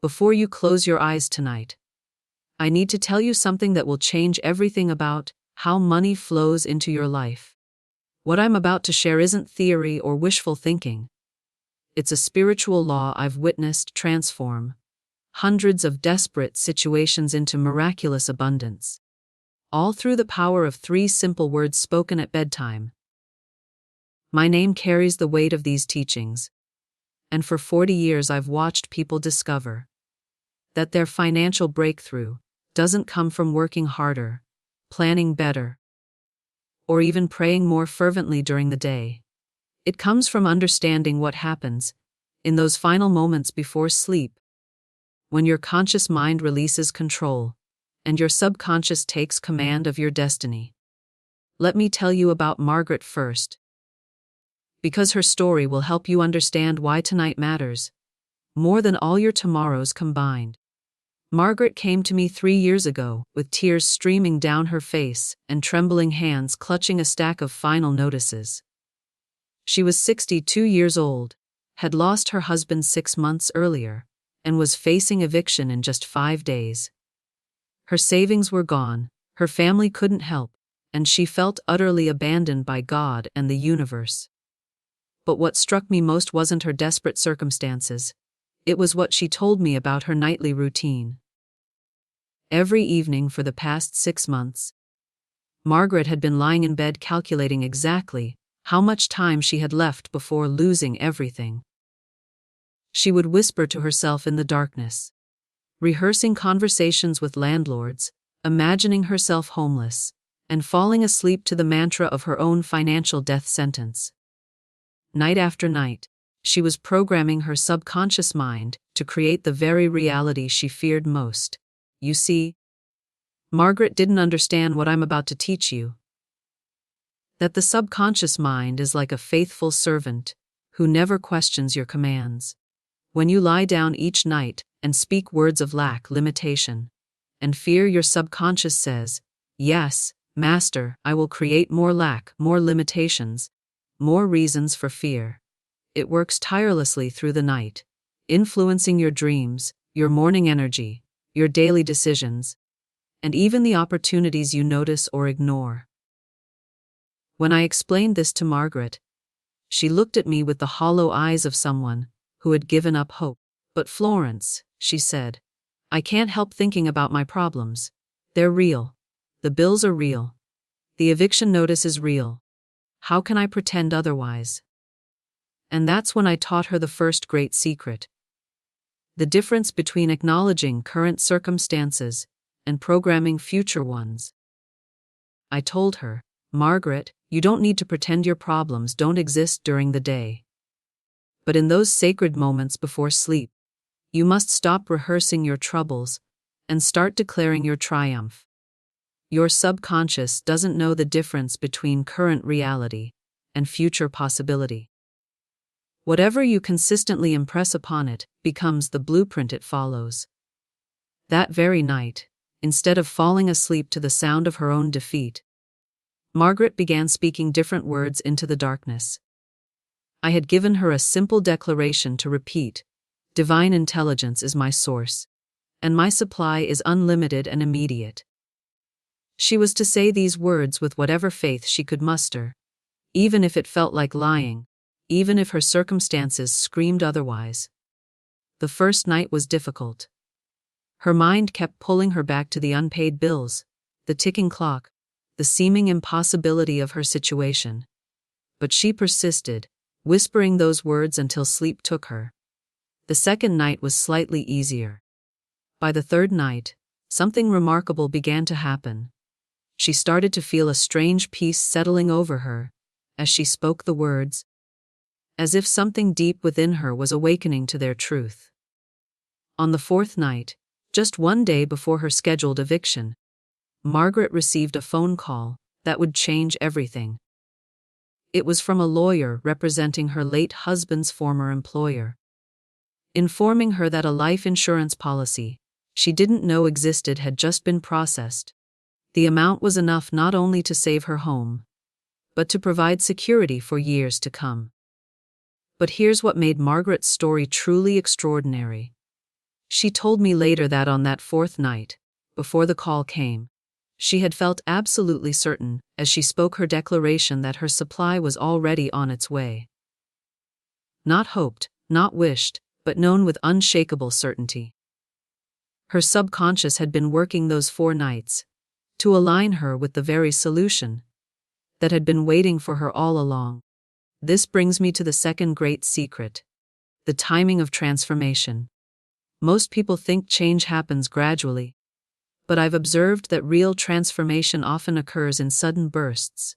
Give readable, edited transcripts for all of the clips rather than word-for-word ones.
Before you close your eyes tonight, I need to tell you something that will change everything about how money flows into your life. What I'm about to share isn't theory or wishful thinking. It's a spiritual law I've witnessed transform hundreds of desperate situations into miraculous abundance, all through the power of 3 simple words spoken at bedtime. My name carries the weight of these teachings, and for 40 years I've watched people discover that their financial breakthrough doesn't come from working harder, planning better, or even praying more fervently during the day. It comes from understanding what happens in those final moments before sleep, when your conscious mind releases control and your subconscious takes command of your destiny. Let me tell you about Margaret first, because her story will help you understand why tonight matters more than all your tomorrows combined. Margaret came to me 3 years ago, with tears streaming down her face and trembling hands clutching a stack of final notices. She was 62 years old, had lost her husband 6 months earlier, and was facing eviction in just 5 days. Her savings were gone, her family couldn't help, and she felt utterly abandoned by God and the universe. But what struck me most wasn't her desperate circumstances. It was what she told me about her nightly routine. Every evening for the past 6 months, Margaret had been lying in bed calculating exactly how much time she had left before losing everything. She would whisper to herself in the darkness, rehearsing conversations with landlords, imagining herself homeless, and falling asleep to the mantra of her own financial death sentence. Night after night, she was programming her subconscious mind to create the very reality she feared most. You see, Margaret didn't understand what I'm about to teach you. That the subconscious mind is like a faithful servant who never questions your commands. When you lie down each night and speak words of lack, limitation, and fear, your subconscious says, "Yes, Master, I will create more lack, more limitations, more reasons for fear." It works tirelessly through the night, influencing your dreams, your morning energy, your daily decisions, and even the opportunities you notice or ignore. When I explained this to Margaret, she looked at me with the hollow eyes of someone who had given up hope. "But Florence," she said, "I can't help thinking about my problems. They're real. The bills are real. The eviction notice is real. How can I pretend otherwise?" And that's when I taught her the first great secret. The difference between acknowledging current circumstances and programming future ones. I told her, "Margaret, you don't need to pretend your problems don't exist during the day. But in those sacred moments before sleep, you must stop rehearsing your troubles and start declaring your triumph. Your subconscious doesn't know the difference between current reality and future possibility. Whatever you consistently impress upon it becomes the blueprint it follows." That very night, instead of falling asleep to the sound of her own defeat, Margaret began speaking different words into the darkness. I had given her a simple declaration to repeat: "Divine intelligence is my source, and my supply is unlimited and immediate." She was to say these words with whatever faith she could muster, even if it felt like lying, even if her circumstances screamed otherwise. The first night was difficult. Her mind kept pulling her back to the unpaid bills, the ticking clock, the seeming impossibility of her situation. But she persisted, whispering those words until sleep took her. The second night was slightly easier. By the third night, something remarkable began to happen. She started to feel a strange peace settling over her as she spoke the words, as if something deep within her was awakening to their truth. On the fourth night, just 1 day before her scheduled eviction, Margaret received a phone call that would change everything. It was from a lawyer representing her late husband's former employer, informing her that a life insurance policy she didn't know existed had just been processed. The amount was enough not only to save her home, but to provide security for years to come. But here's what made Margaret's story truly extraordinary. She told me later that on that fourth night, before the call came, she had felt absolutely certain, as she spoke her declaration, that her supply was already on its way. Not hoped, not wished, but known with unshakable certainty. Her subconscious had been working those 4 nights to align her with the very solution that had been waiting for her all along. This brings me to the second great secret: the timing of transformation. Most people think change happens gradually, but I've observed that real transformation often occurs in sudden bursts,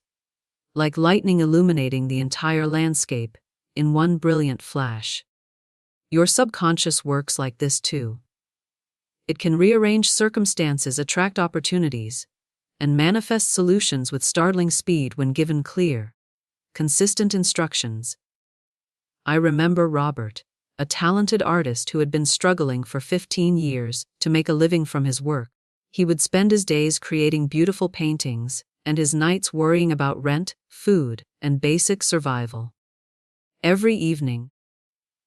like lightning illuminating the entire landscape in one brilliant flash. Your subconscious works like this too. It can rearrange circumstances, attract opportunities, and manifest solutions with startling speed when given clear, consistent instructions. I remember Robert, a talented artist who had been struggling for 15 years to make a living from his work. He would spend his days creating beautiful paintings and his nights worrying about rent, food, and basic survival. Every evening,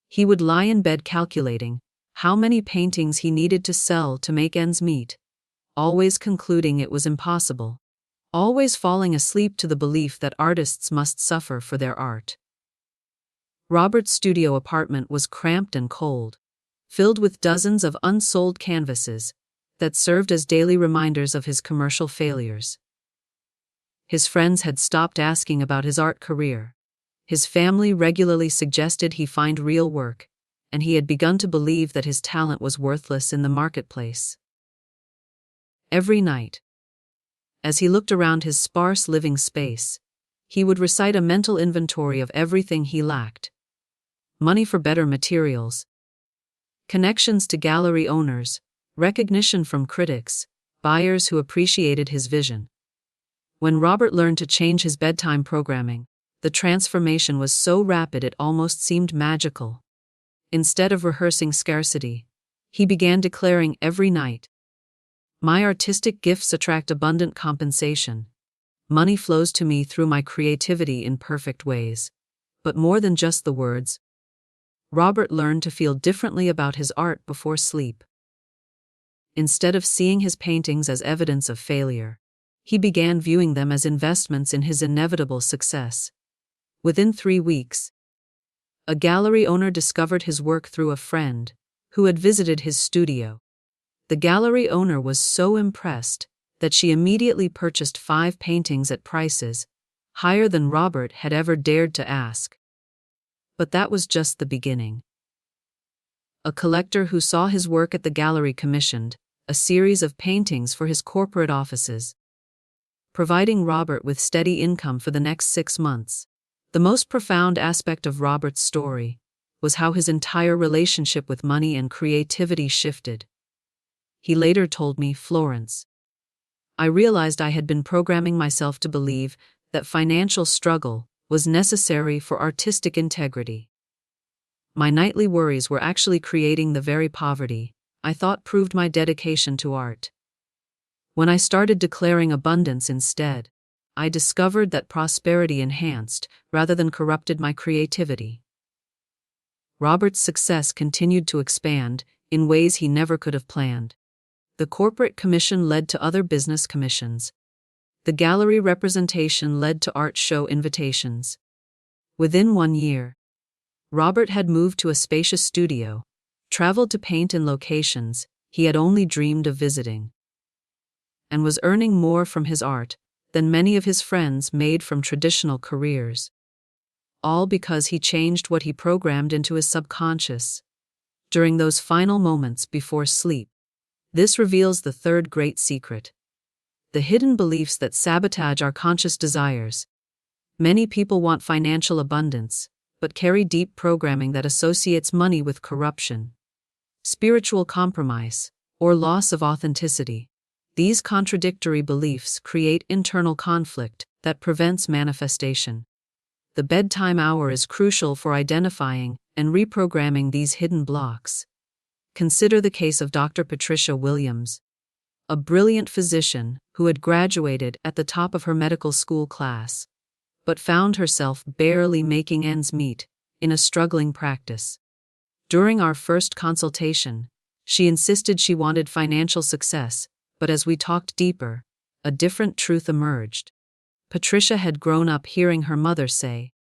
he would lie in bed calculating how many paintings he needed to sell to make ends meet, always concluding it was impossible, always falling asleep to the belief that artists must suffer for their art. Robert's studio apartment was cramped and cold, filled with dozens of unsold canvases that served as daily reminders of his commercial failures. His friends had stopped asking about his art career. His family regularly suggested he find real work, and he had begun to believe that his talent was worthless in the marketplace. Every night, as he looked around his sparse living space, he would recite a mental inventory of everything he lacked: money for better materials, connections to gallery owners, recognition from critics, buyers who appreciated his vision. When Robert learned to change his bedtime programming, the transformation was so rapid it almost seemed magical. Instead of rehearsing scarcity, he began declaring every night, "My artistic gifts attract abundant compensation. Money flows to me through my creativity in perfect ways." But more than just the words, Robert learned to feel differently about his art before sleep. Instead of seeing his paintings as evidence of failure, he began viewing them as investments in his inevitable success. Within 3 weeks, a gallery owner discovered his work through a friend who had visited his studio. The gallery owner was so impressed that she immediately purchased 5 paintings at prices higher than Robert had ever dared to ask. But that was just the beginning. A collector who saw his work at the gallery commissioned a series of paintings for his corporate offices, providing Robert with steady income for the next 6 months. The most profound aspect of Robert's story was how his entire relationship with money and creativity shifted. He later told me, "Florence, I realized I had been programming myself to believe that financial struggle was necessary for artistic integrity. My nightly worries were actually creating the very poverty I thought proved my dedication to art. When I started declaring abundance instead, I discovered that prosperity enhanced rather than corrupted my creativity." Robert's success continued to expand in ways he never could have planned. The corporate commission led to other business commissions. The gallery representation led to art show invitations. Within 1 year, Robert had moved to a spacious studio, traveled to paint in locations he had only dreamed of visiting, and was earning more from his art than many of his friends made from traditional careers. All because he changed what he programmed into his subconscious. During those final moments before sleep, this reveals the third great secret: the hidden beliefs that sabotage our conscious desires. Many people want financial abundance, but carry deep programming that associates money with corruption, spiritual compromise, or loss of authenticity. These contradictory beliefs create internal conflict that prevents manifestation. The bedtime hour is crucial for identifying and reprogramming these hidden blocks. Consider the case of Dr. Patricia Williams, a brilliant physician who had graduated at the top of her medical school class, but found herself barely making ends meet in a struggling practice. During our first consultation, She insisted she wanted financial success, but as we talked deeper, a different truth emerged. Patricia had grown up hearing her mother say,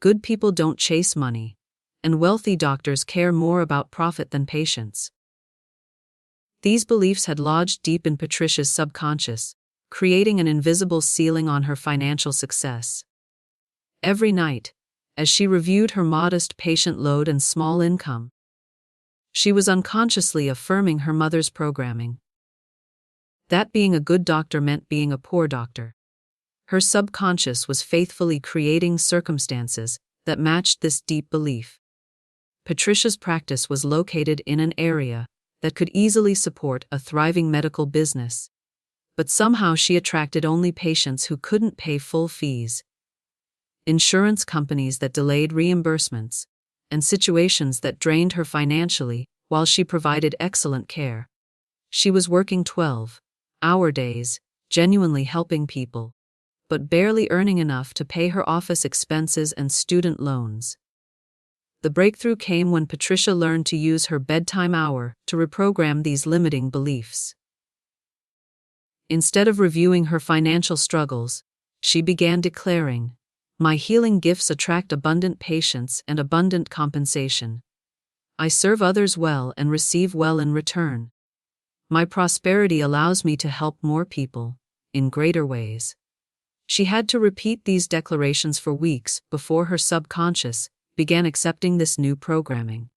"Good people don't chase money, and wealthy doctors care more about profit than patients." These beliefs had lodged deep in Patricia's subconscious, creating an invisible ceiling on her financial success. Every night, as she reviewed her modest patient load and small income, she was unconsciously affirming her mother's programming. That being a good doctor meant being a poor doctor. Her subconscious was faithfully creating circumstances that matched this deep belief. Patricia's practice was located in an area that could easily support a thriving medical business, but somehow she attracted only patients who couldn't pay full fees, insurance companies that delayed reimbursements, and situations that drained her financially while she provided excellent care. She was working 12-hour days, genuinely helping people, but barely earning enough to pay her office expenses and student loans. The breakthrough came when Patricia learned to use her bedtime hour to reprogram these limiting beliefs. Instead of reviewing her financial struggles, she began declaring, "My healing gifts attract abundant patients and abundant compensation. I serve others well and receive well in return. My prosperity allows me to help more people, in greater ways." She had to repeat these declarations for weeks before her subconscious began accepting this new programming.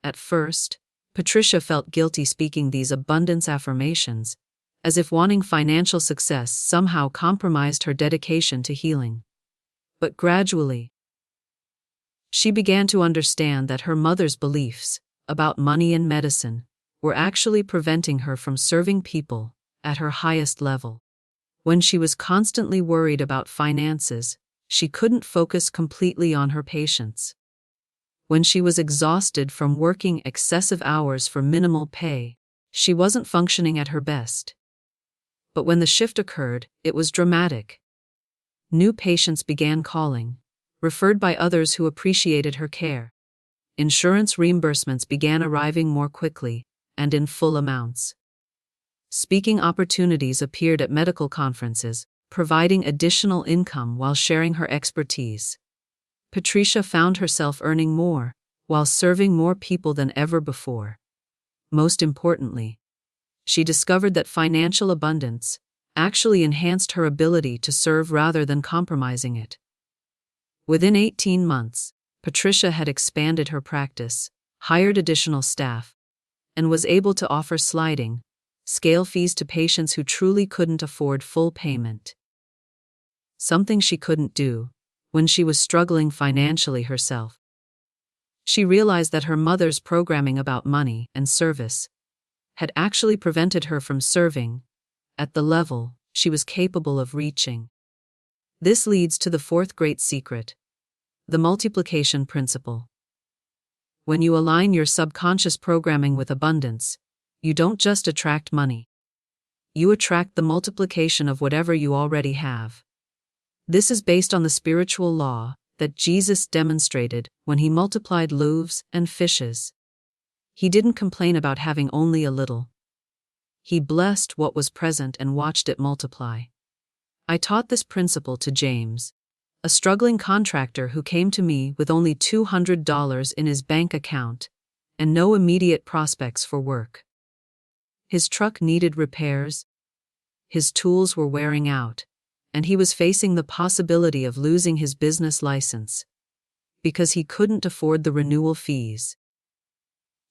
At first, Patricia felt guilty speaking these abundance affirmations, as if wanting financial success somehow compromised her dedication to healing. But gradually, she began to understand that her mother's beliefs about money and medicine were actually preventing her from serving people at her highest level. When she was constantly worried about finances, she couldn't focus completely on her patients. When she was exhausted from working excessive hours for minimal pay, she wasn't functioning at her best. But when the shift occurred, it was dramatic. New patients began calling, referred by others who appreciated her care. Insurance reimbursements began arriving more quickly and in full amounts. Speaking opportunities appeared at medical conferences, providing additional income while sharing her expertise. Patricia found herself earning more while serving more people than ever before. Most importantly, she discovered that financial abundance actually enhanced her ability to serve rather than compromising it. Within 18 months, Patricia had expanded her practice, hired additional staff, and was able to offer sliding scale fees to patients who truly couldn't afford full payment. Something she couldn't do when she was struggling financially herself. She realized that her mother's programming about money and service had actually prevented her from serving at the level she was capable of reaching. This leads to the fourth great secret, the multiplication principle. When you align your subconscious programming with abundance, you don't just attract money. You attract the multiplication of whatever you already have. This is based on the spiritual law that Jesus demonstrated when he multiplied loaves and fishes. He didn't complain about having only a little. He blessed what was present and watched it multiply. I taught this principle to James, a struggling contractor who came to me with only $200 in his bank account and no immediate prospects for work. His truck needed repairs, his tools were wearing out, and he was facing the possibility of losing his business license because he couldn't afford the renewal fees.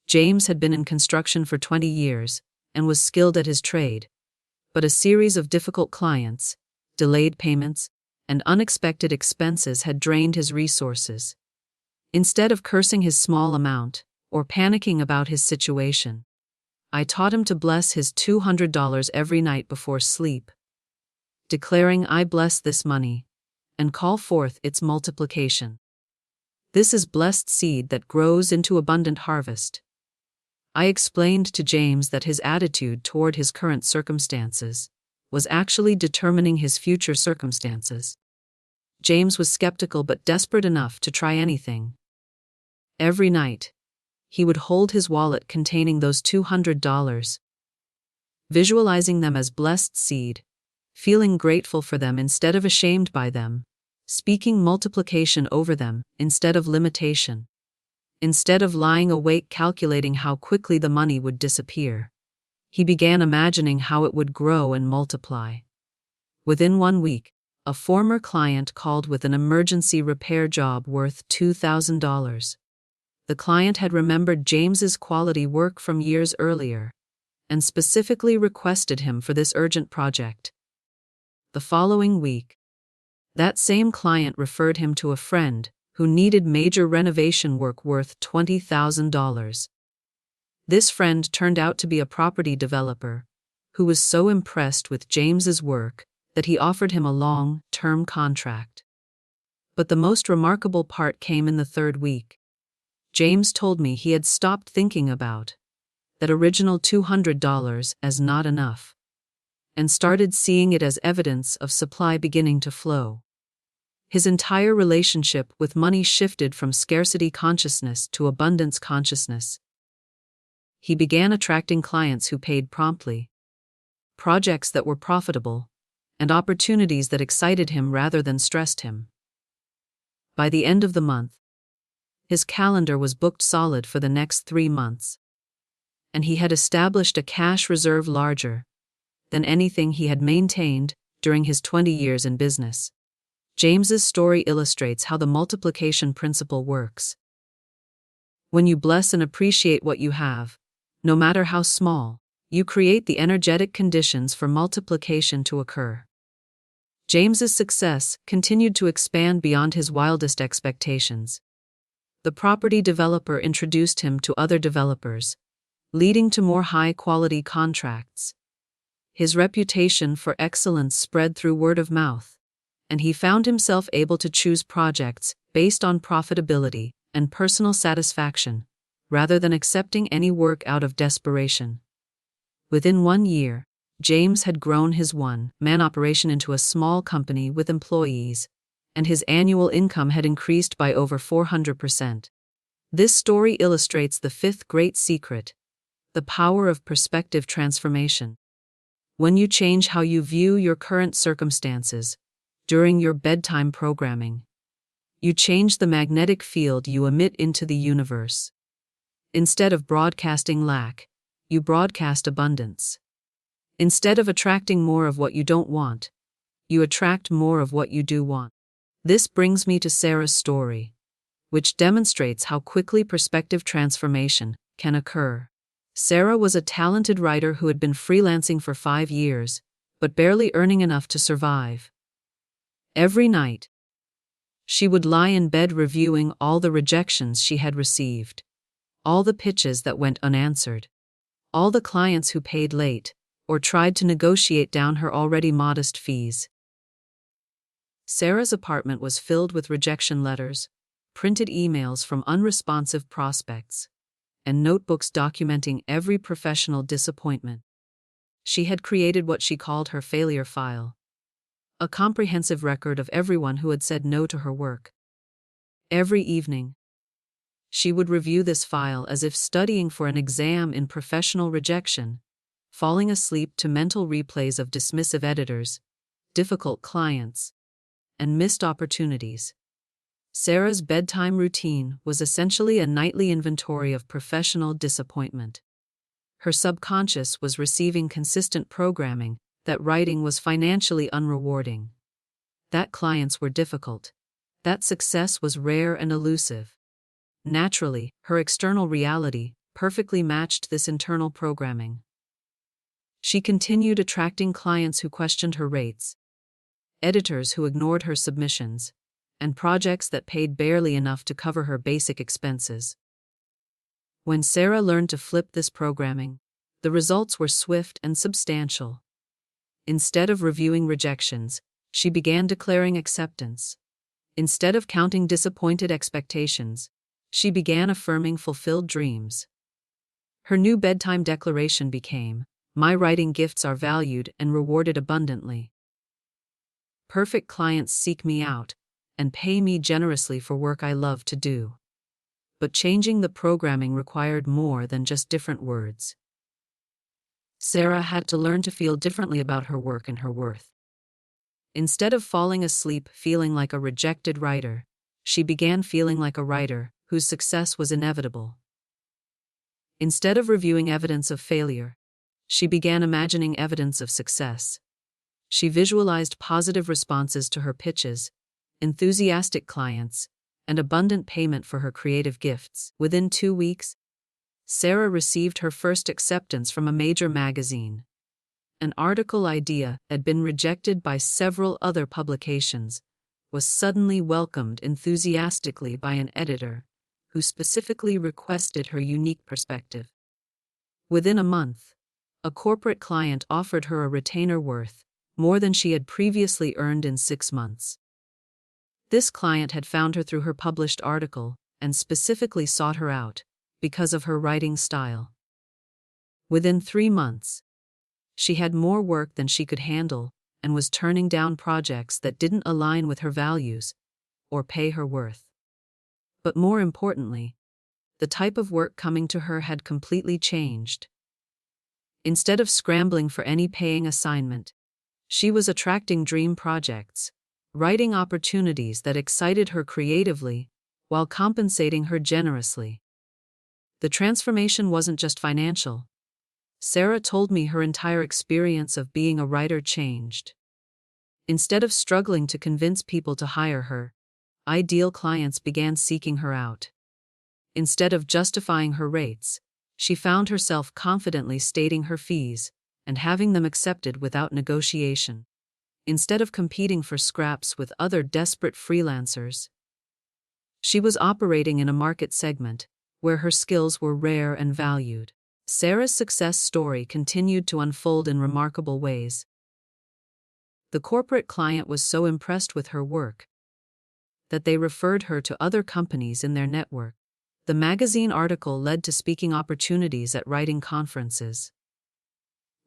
James had been in construction for 20 years and was skilled at his trade, but a series of difficult clients, delayed payments, and unexpected expenses had drained his resources. Instead of cursing his small amount or panicking about his situation, I taught him to bless his $200 every night before sleep, declaring, "I bless this money," and call forth its multiplication. This is blessed seed that grows into abundant harvest. I explained to James that his attitude toward his current circumstances was actually determining his future circumstances. James was skeptical but desperate enough to try anything. Every night, he would hold his wallet containing those $200, visualizing them as blessed seed, feeling grateful for them instead of ashamed by them, speaking multiplication over them instead of limitation. Instead of lying awake calculating how quickly the money would disappear, he began imagining how it would grow and multiply. Within 1 week, a former client called with an emergency repair job worth $2,000. The client had remembered James's quality work from years earlier and specifically requested him for this urgent project. The following week, that same client referred him to a friend who needed major renovation work worth $20,000. This friend turned out to be a property developer who was so impressed with James's work that he offered him a long-term contract. But the most remarkable part came in the 3rd week. James told me he had stopped thinking about that original $200 as not enough, and started seeing it as evidence of supply beginning to flow. His entire relationship with money shifted from scarcity consciousness to abundance consciousness. He began attracting clients who paid promptly, projects that were profitable, and opportunities that excited him rather than stressed him. By the end of the month, his calendar was booked solid for the next 3 months, and he had established a cash reserve larger than anything he had maintained during his 20 years in business. James's story illustrates how the multiplication principle works. When you bless and appreciate what you have, no matter how small, you create the energetic conditions for multiplication to occur. James's success continued to expand beyond his wildest expectations. The property developer introduced him to other developers, leading to more high-quality contracts. His reputation for excellence spread through word of mouth, and he found himself able to choose projects based on profitability and personal satisfaction, rather than accepting any work out of desperation. Within 1 year, James had grown his one-man operation into a small company with employees, and his annual income had increased by over 400%. This story illustrates the 5th great secret: the power of perspective transformation. When you change how you view your current circumstances during your bedtime programming, you change the magnetic field you emit into the universe. Instead of broadcasting lack, you broadcast abundance. Instead of attracting more of what you don't want, you attract more of what you do want. This brings me to Sarah's story, which demonstrates how quickly perspective transformation can occur. Sarah was a talented writer who had been freelancing for 5 years, but barely earning enough to survive. Every night, she would lie in bed reviewing all the rejections she had received, all the pitches that went unanswered, all the clients who paid late or tried to negotiate down her already modest fees. Sarah's apartment was filled with rejection letters, printed emails from unresponsive prospects, and notebooks documenting every professional disappointment. She had created what she called her failure file, a comprehensive record of everyone who had said no to her work. Every evening, she would review this file as if studying for an exam in professional rejection, falling asleep to mental replays of dismissive editors, difficult clients, and missed opportunities. Sarah's bedtime routine was essentially a nightly inventory of professional disappointment. Her subconscious was receiving consistent programming that writing was financially unrewarding, that clients were difficult, that success was rare and elusive. Naturally, her external reality perfectly matched this internal programming. She continued attracting clients who questioned her rates, editors who ignored her submissions, and projects that paid barely enough to cover her basic expenses. When Sarah learned to flip this programming, the results were swift and substantial. Instead of reviewing rejections, she began declaring acceptance. Instead of counting disappointed expectations, she began affirming fulfilled dreams. Her new bedtime declaration became, "My writing gifts are valued and rewarded abundantly. Perfect clients seek me out and pay me generously for work I love to do." But changing the programming required more than just different words. Sarah had to learn to feel differently about her work and her worth. Instead of falling asleep feeling like a rejected writer, she began feeling like a writer whose success was inevitable. Instead of reviewing evidence of failure, she began imagining evidence of success. She visualized positive responses to her pitches, enthusiastic clients, and abundant payment for her creative gifts. Within 2 weeks, Sarah received her first acceptance from a major magazine. An article idea had been rejected by several other publications, was suddenly welcomed enthusiastically by an editor, who specifically requested her unique perspective. Within a month, a corporate client offered her a retainer worth more than she had previously earned in 6 months. This client had found her through her published article and specifically sought her out because of her writing style. Within 3 months, she had more work than she could handle and was turning down projects that didn't align with her values or pay her worth. But more importantly, the type of work coming to her had completely changed. Instead of scrambling for any paying assignment, she was attracting dream projects, writing opportunities that excited her creatively while compensating her generously. The transformation wasn't just financial. Sarah told me her entire experience of being a writer changed. Instead of struggling to convince people to hire her, ideal clients began seeking her out. Instead of justifying her rates, she found herself confidently stating her fees and having them accepted without negotiation. Instead of competing for scraps with other desperate freelancers, she was operating in a market segment where her skills were rare and valued. Sarah's success story continued to unfold in remarkable ways. The corporate client was so impressed with her work that they referred her to other companies in their network. The magazine article led to speaking opportunities at writing conferences.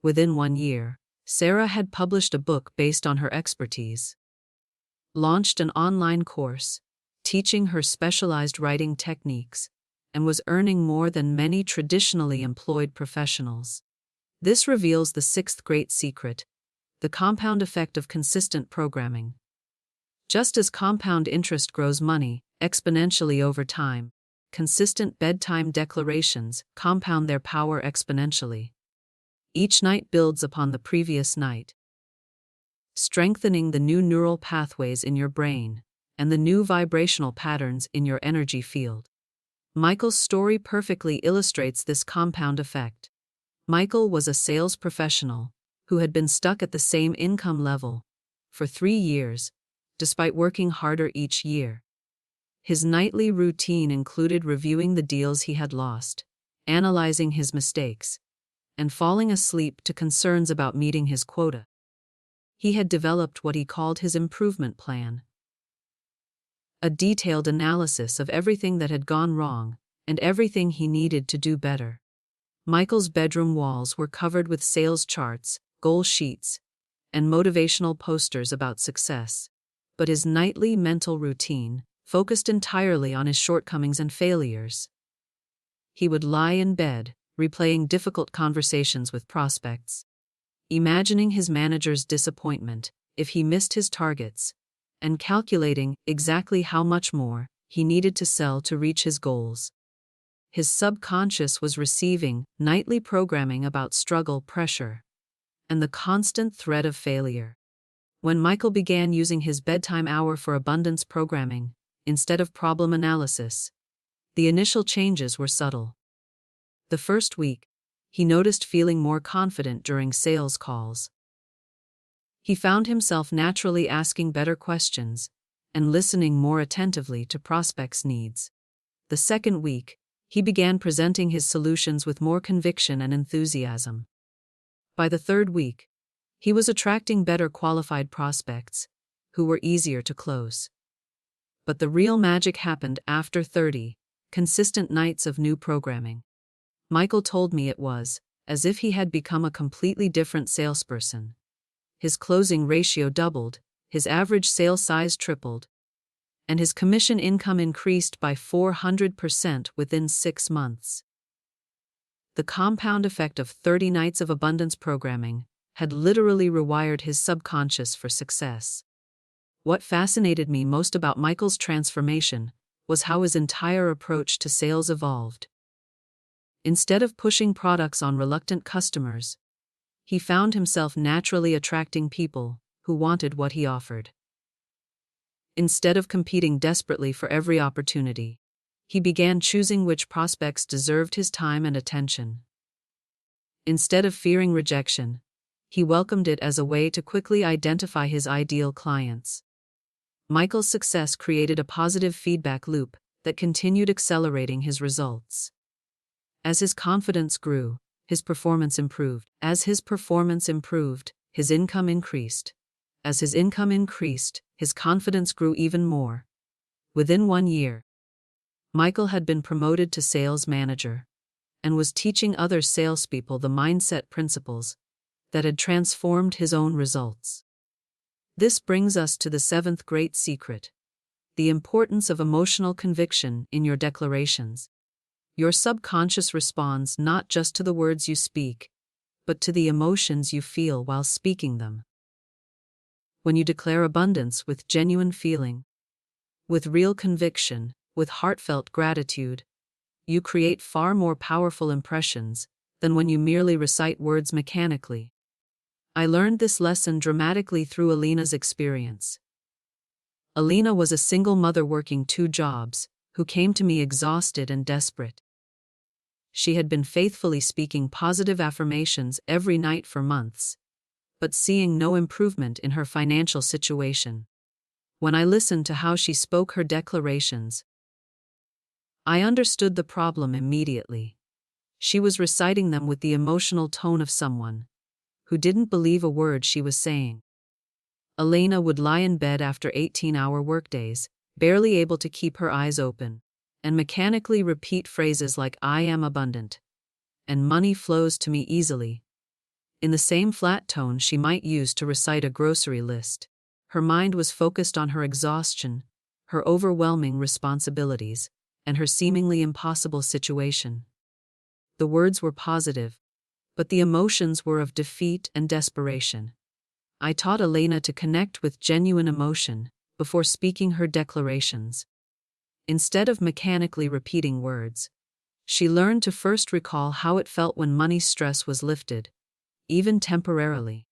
Within 1 year, Sarah had published a book based on her expertise, launched an online course teaching her specialized writing techniques, and was earning more than many traditionally employed professionals. This reveals the 6th great secret, the compound effect of consistent programming. Just as compound interest grows money exponentially over time, consistent bedtime declarations compound their power exponentially. Each night builds upon the previous night, strengthening the new neural pathways in your brain and the new vibrational patterns in your energy field. Michael's story perfectly illustrates this compound effect. Michael was a sales professional who had been stuck at the same income level for 3 years, despite working harder each year. His nightly routine included reviewing the deals he had lost, analyzing his mistakes, and falling asleep to concerns about meeting his quota. He had developed what he called his improvement plan, a detailed analysis of everything that had gone wrong and everything he needed to do better. Michael's bedroom walls were covered with sales charts, goal sheets, and motivational posters about success, but his nightly mental routine focused entirely on his shortcomings and failures. He would lie in bed, replaying difficult conversations with prospects, imagining his manager's disappointment if he missed his targets, and calculating exactly how much more he needed to sell to reach his goals. His subconscious was receiving nightly programming about struggle, pressure, and the constant threat of failure. When Michael began using his bedtime hour for abundance programming, instead of problem analysis, the initial changes were subtle. The first week, he noticed feeling more confident during sales calls. He found himself naturally asking better questions and listening more attentively to prospects' needs. The second week, he began presenting his solutions with more conviction and enthusiasm. By the third week, he was attracting better qualified prospects who were easier to close. But the real magic happened after 30 consistent nights of new programming. Michael told me it was as if he had become a completely different salesperson. His closing ratio doubled, his average sale size tripled, and his commission income increased by 400% within 6 months. The compound effect of 30 nights of abundance programming had literally rewired his subconscious for success. What fascinated me most about Michael's transformation was how his entire approach to sales evolved. Instead of pushing products on reluctant customers, he found himself naturally attracting people who wanted what he offered. Instead of competing desperately for every opportunity, he began choosing which prospects deserved his time and attention. Instead of fearing rejection, he welcomed it as a way to quickly identify his ideal clients. Michael's success created a positive feedback loop that continued accelerating his results. As his confidence grew, his performance improved. As his performance improved, his income increased. As his income increased, his confidence grew even more. Within 1 year, Michael had been promoted to sales manager and was teaching other salespeople the mindset principles that had transformed his own results. This brings us to the 7th great secret: the importance of emotional conviction in your declarations. Your subconscious responds not just to the words you speak, but to the emotions you feel while speaking them. When you declare abundance with genuine feeling, with real conviction, with heartfelt gratitude, you create far more powerful impressions than when you merely recite words mechanically. I learned this lesson dramatically through Alina's experience. Alina was a single mother working 2 jobs, who came to me exhausted and desperate. She had been faithfully speaking positive affirmations every night for months, but seeing no improvement in her financial situation. When I listened to how she spoke her declarations, I understood the problem immediately. She was reciting them with the emotional tone of someone who didn't believe a word she was saying. Alina would lie in bed after 18-hour workdays, barely able to keep her eyes open, and mechanically repeat phrases like "I am abundant" and "money flows to me easily," in the same flat tone she might use to recite a grocery list. Her mind was focused on her exhaustion, her overwhelming responsibilities, and her seemingly impossible situation. The words were positive, but the emotions were of defeat and desperation. I taught Alina to connect with genuine emotion before speaking her declarations. Instead of mechanically repeating words, she learned to first recall how it felt when money stress was lifted, even temporarily.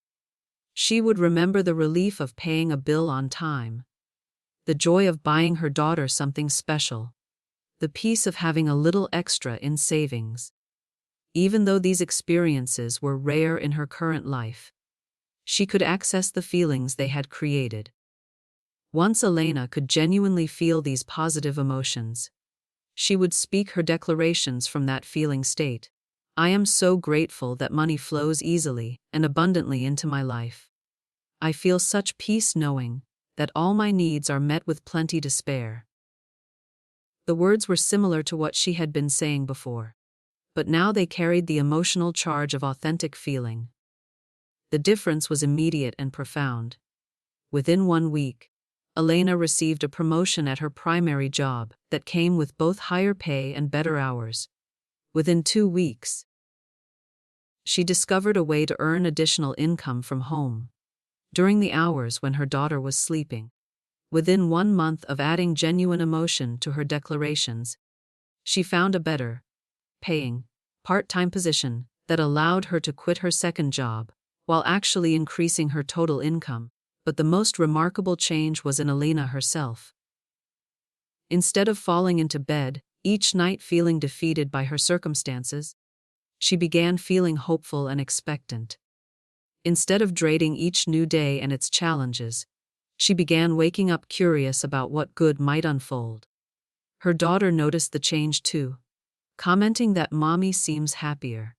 She would remember the relief of paying a bill on time, the joy of buying her daughter something special, the peace of having a little extra in savings. Even though these experiences were rare in her current life, she could access the feelings they had created. Once Alina could genuinely feel these positive emotions, she would speak her declarations from that feeling state. I am so grateful that money flows easily and abundantly into my life. I feel such peace knowing that all my needs are met with plenty to spare. The words were similar to what she had been saying before, but now they carried the emotional charge of authentic feeling. The difference was immediate and profound. Within 1 week, Alina received a promotion at her primary job that came with both higher pay and better hours. Within 2 weeks, she discovered a way to earn additional income from home, during the hours when her daughter was sleeping. Within 1 month of adding genuine emotion to her declarations, she found a better paying, part-time position that allowed her to quit her second job, while actually increasing her total income. But the most remarkable change was in Alina herself. Instead of falling into bed each night feeling defeated by her circumstances, she began feeling hopeful and expectant. Instead of dreading each new day and its challenges, she began waking up curious about what good might unfold. Her daughter noticed the change too, commenting that "Mommy seems happier,"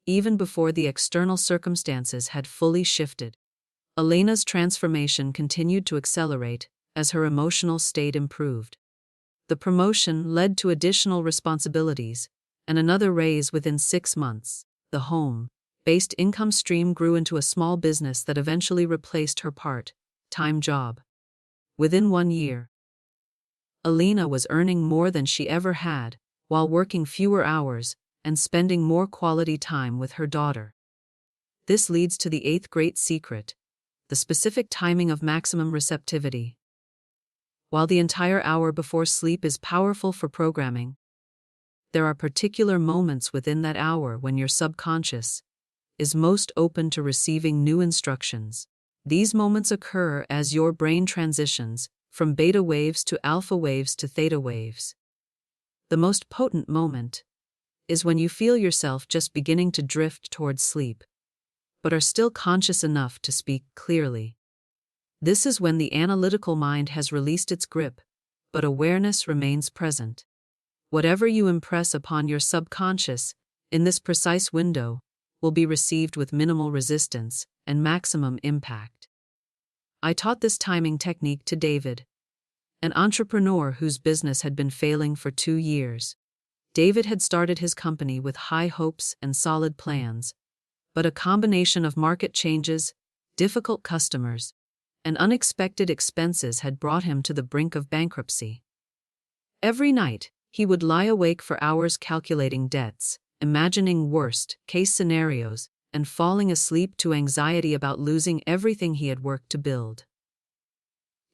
even before the external circumstances had fully shifted. Alina's transformation continued to accelerate as her emotional state improved. The promotion led to additional responsibilities and another raise within 6 months. The home-based income stream grew into a small business that eventually replaced her part-time job. Within 1 year, Alina was earning more than she ever had, while working fewer hours and spending more quality time with her daughter. This leads to the eighth great secret: the specific timing of maximum receptivity. While the entire hour before sleep is powerful for programming, there are particular moments within that hour when your subconscious is most open to receiving new instructions. These moments occur as your brain transitions from beta waves to alpha waves to theta waves. The most potent moment is when you feel yourself just beginning to drift towards sleep, but are still conscious enough to speak clearly. This is when the analytical mind has released its grip, but awareness remains present. Whatever you impress upon your subconscious in this precise window will be received with minimal resistance and maximum impact. I taught this timing technique to David, an entrepreneur whose business had been failing for 2 years. David had started his company with high hopes and solid plans, but a combination of market changes, difficult customers, and unexpected expenses had brought him to the brink of bankruptcy. Every night, he would lie awake for hours calculating debts, imagining worst-case scenarios, and falling asleep to anxiety about losing everything he had worked to build.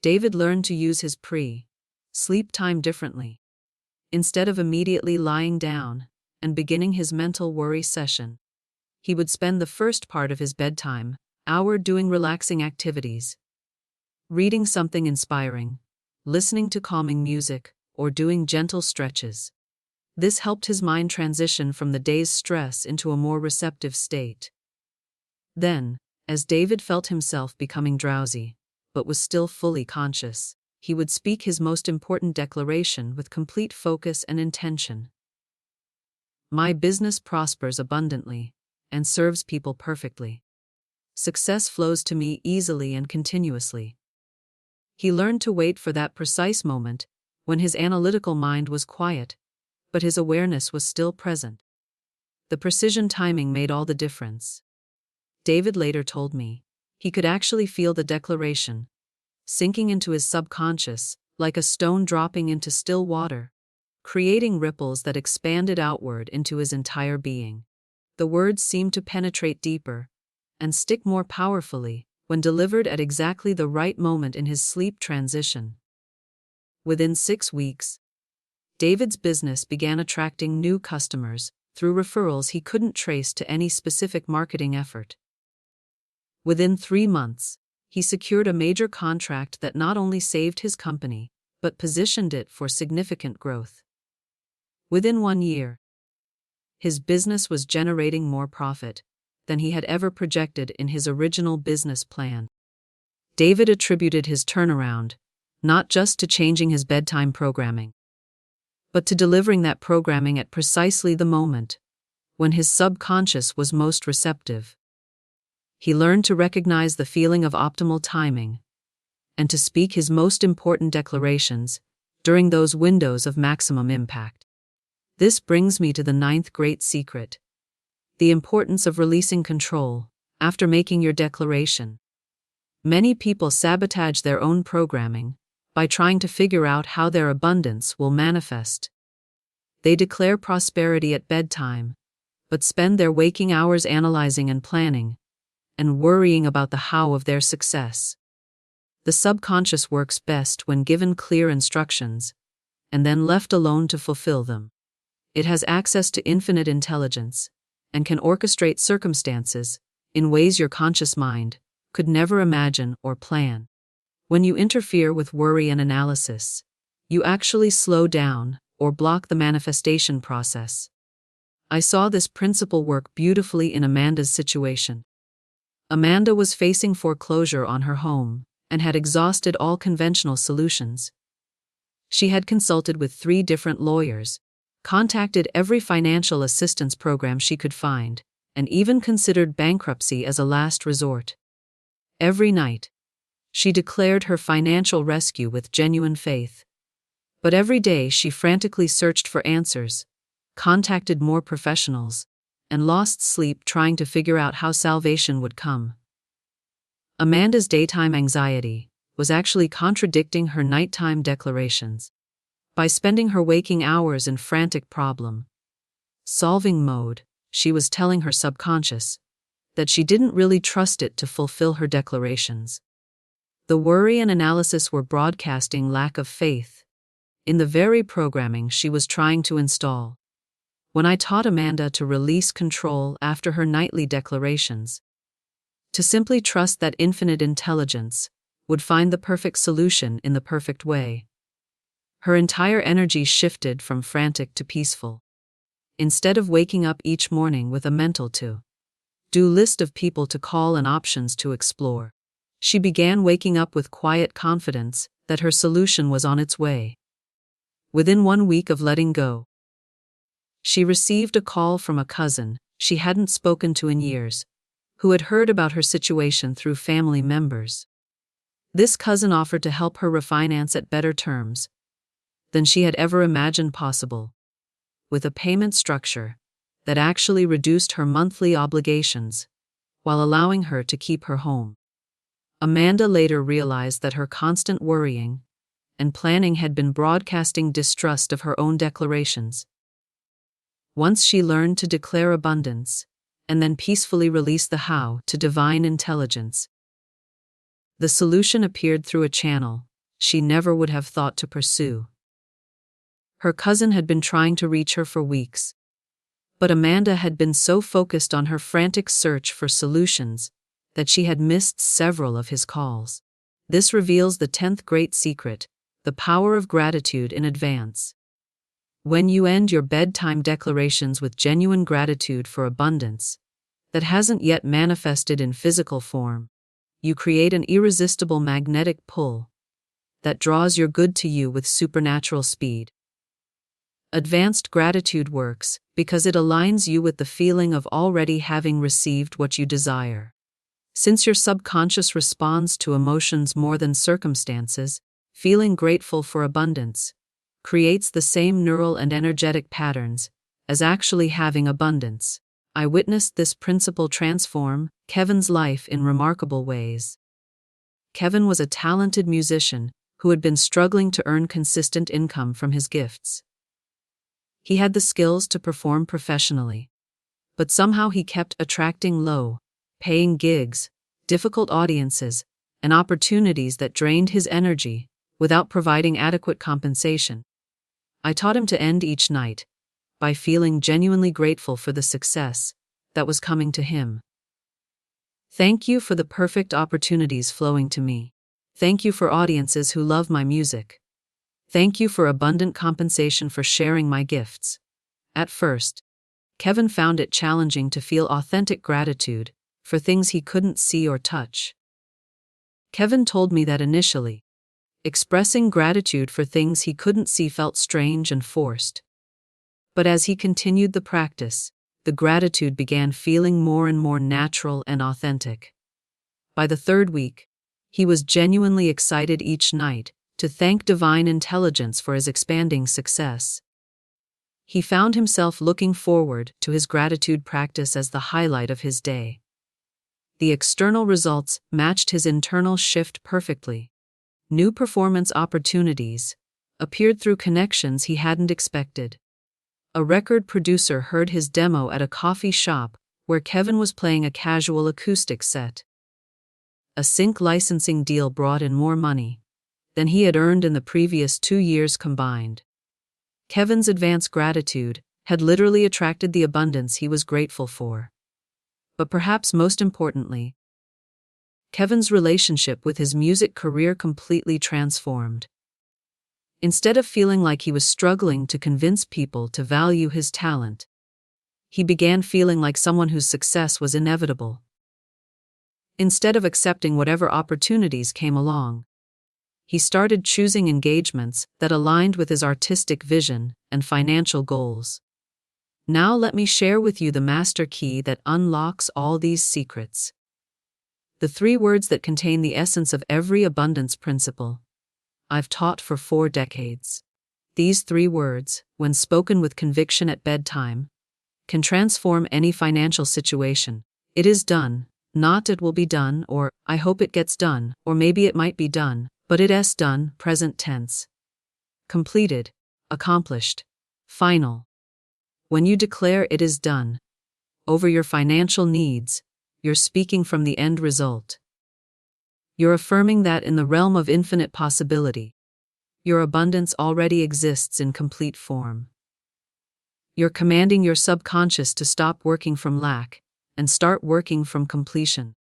David learned to use his pre-sleep time differently. Instead of immediately lying down and beginning his mental worry session, he would spend the first part of his bedtime hour doing relaxing activities, reading something inspiring, listening to calming music, or doing gentle stretches. This helped his mind transition from the day's stress into a more receptive state. Then, as David felt himself becoming drowsy, but was still fully conscious, he would speak his most important declaration with complete focus and intention. My business prospers abundantly and serves people perfectly. Success flows to me easily and continuously. He learned to wait for that precise moment when his analytical mind was quiet, but his awareness was still present. The precision timing made all the difference. David later told me he could actually feel the declaration sinking into his subconscious like a stone dropping into still water, creating ripples that expanded outward into his entire being. The words seemed to penetrate deeper and stick more powerfully when delivered at exactly the right moment in his sleep transition. Within 6 weeks, David's business began attracting new customers through referrals he couldn't trace to any specific marketing effort. Within 3 months, he secured a major contract that not only saved his company, but positioned it for significant growth. Within 1 year, his business was generating more profit than he had ever projected in his original business plan. David attributed his turnaround not just to changing his bedtime programming, but to delivering that programming at precisely the moment when his subconscious was most receptive. He learned to recognize the feeling of optimal timing and to speak his most important declarations during those windows of maximum impact. This brings me to the 9th great secret: the importance of releasing control after making your declaration. Many people sabotage their own programming by trying to figure out how their abundance will manifest. They declare prosperity at bedtime, but spend their waking hours analyzing and planning, and worrying about the how of their success. The subconscious works best when given clear instructions, and then left alone to fulfill them. It has access to infinite intelligence, and can orchestrate circumstances in ways your conscious mind could never imagine or plan. When you interfere with worry and analysis, you actually slow down or block the manifestation process. I saw this principle work beautifully in Amanda's situation. Amanda was facing foreclosure on her home and had exhausted all conventional solutions. She had consulted with 3 different lawyers, contacted every financial assistance program she could find, and even considered bankruptcy as a last resort. Every night, she declared her financial rescue with genuine faith. But every day she frantically searched for answers, contacted more professionals, and lost sleep trying to figure out how salvation would come. Amanda's daytime anxiety was actually contradicting her nighttime declarations. By spending her waking hours in frantic problem-solving mode, she was telling her subconscious that she didn't really trust it to fulfill her declarations. The worry and analysis were broadcasting lack of faith in the very programming she was trying to install. When I taught Amanda to release control after her nightly declarations, to simply trust that infinite intelligence would find the perfect solution in the perfect way, her entire energy shifted from frantic to peaceful. Instead of waking up each morning with a mental to-do list of people to call and options to explore, she began waking up with quiet confidence that her solution was on its way. Within 1 week of letting go, she received a call from a cousin she hadn't spoken to in years, who had heard about her situation through family members. This cousin offered to help her refinance at better terms than she had ever imagined possible, with a payment structure that actually reduced her monthly obligations while allowing her to keep her home. Amanda later realized that her constant worrying and planning had been broadcasting distrust of her own declarations. Once she learned to declare abundance and then peacefully release the how to divine intelligence, the solution appeared through a channel she never would have thought to pursue. Her cousin had been trying to reach her for weeks, but Amanda had been so focused on her frantic search for solutions that she had missed several of his calls. This reveals the 10th great secret, the power of gratitude in advance. When you end your bedtime declarations with genuine gratitude for abundance that hasn't yet manifested in physical form, you create an irresistible magnetic pull that draws your good to you with supernatural speed. Advanced gratitude works because it aligns you with the feeling of already having received what you desire. Since your subconscious responds to emotions more than circumstances, feeling grateful for abundance creates the same neural and energetic patterns as actually having abundance. I witnessed this principle transform Kevin's life in remarkable ways. Kevin was a talented musician who had been struggling to earn consistent income from his gifts. He had the skills to perform professionally, but somehow he kept attracting low-paying gigs, difficult audiences, and opportunities that drained his energy without providing adequate compensation. I taught him to end each night by feeling genuinely grateful for the success that was coming to him. Thank you for the perfect opportunities flowing to me. Thank you for audiences who love my music. Thank you for abundant compensation for sharing my gifts. At first, Kevin found it challenging to feel authentic gratitude for things he couldn't see or touch. Kevin told me that initially, expressing gratitude for things he couldn't see felt strange and forced. But as he continued the practice, the gratitude began feeling more and more natural and authentic. By the 3rd week, he was genuinely excited each night to thank divine intelligence for his expanding success. He found himself looking forward to his gratitude practice as the highlight of his day. The external results matched his internal shift perfectly. New performance opportunities appeared through connections he hadn't expected. A record producer heard his demo at a coffee shop where Kevin was playing a casual acoustic set. A sync licensing deal brought in more money than he had earned in the previous 2 years combined. Kevin's advanced gratitude had literally attracted the abundance he was grateful for. But perhaps most importantly, Kevin's relationship with his music career completely transformed. Instead of feeling like he was struggling to convince people to value his talent, he began feeling like someone whose success was inevitable. Instead of accepting whatever opportunities came along, he started choosing engagements that aligned with his artistic vision and financial goals. Now let me share with you the master key that unlocks all these secrets. The 3 words that contain the essence of every abundance principle I've taught for 4 decades. These 3 words, when spoken with conviction at bedtime, can transform any financial situation. It is done, not it will be done, or I hope it gets done, or maybe it might be done, but it is done, present tense. Completed, accomplished, final. When you declare it is done over your financial needs, you're speaking from the end result. You're affirming that in the realm of infinite possibility, your abundance already exists in complete form. You're commanding your subconscious to stop working from lack and start working from completion.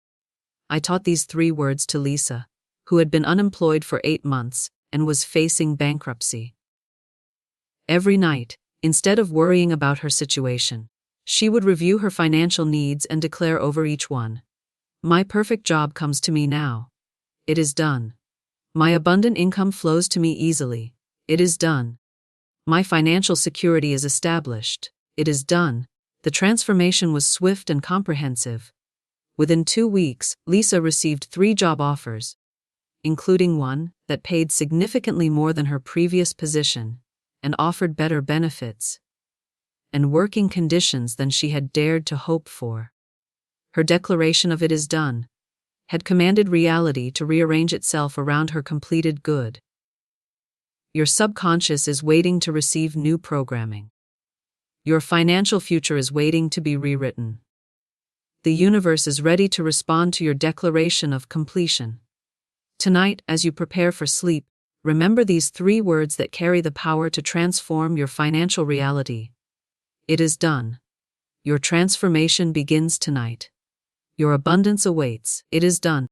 I taught these 3 words to Lisa, who had been unemployed for 8 months and was facing bankruptcy. Every night, instead of worrying about her situation, she would review her financial needs and declare over each one, "My perfect job comes to me now. It is done. My abundant income flows to me easily. It is done. My financial security is established. It is done." The transformation was swift and comprehensive. Within 2 weeks, Lisa received 3 job offers, including one that paid significantly more than her previous position and offered better benefits and working conditions than she had dared to hope for. Her declaration of "it is done" had commanded reality to rearrange itself around her completed good. Your subconscious is waiting to receive new programming. Your financial future is waiting to be rewritten. The universe is ready to respond to your declaration of completion. Tonight, as you prepare for sleep, remember these 3 words that carry the power to transform your financial reality. It is done. Your transformation begins tonight. Your abundance awaits. It is done.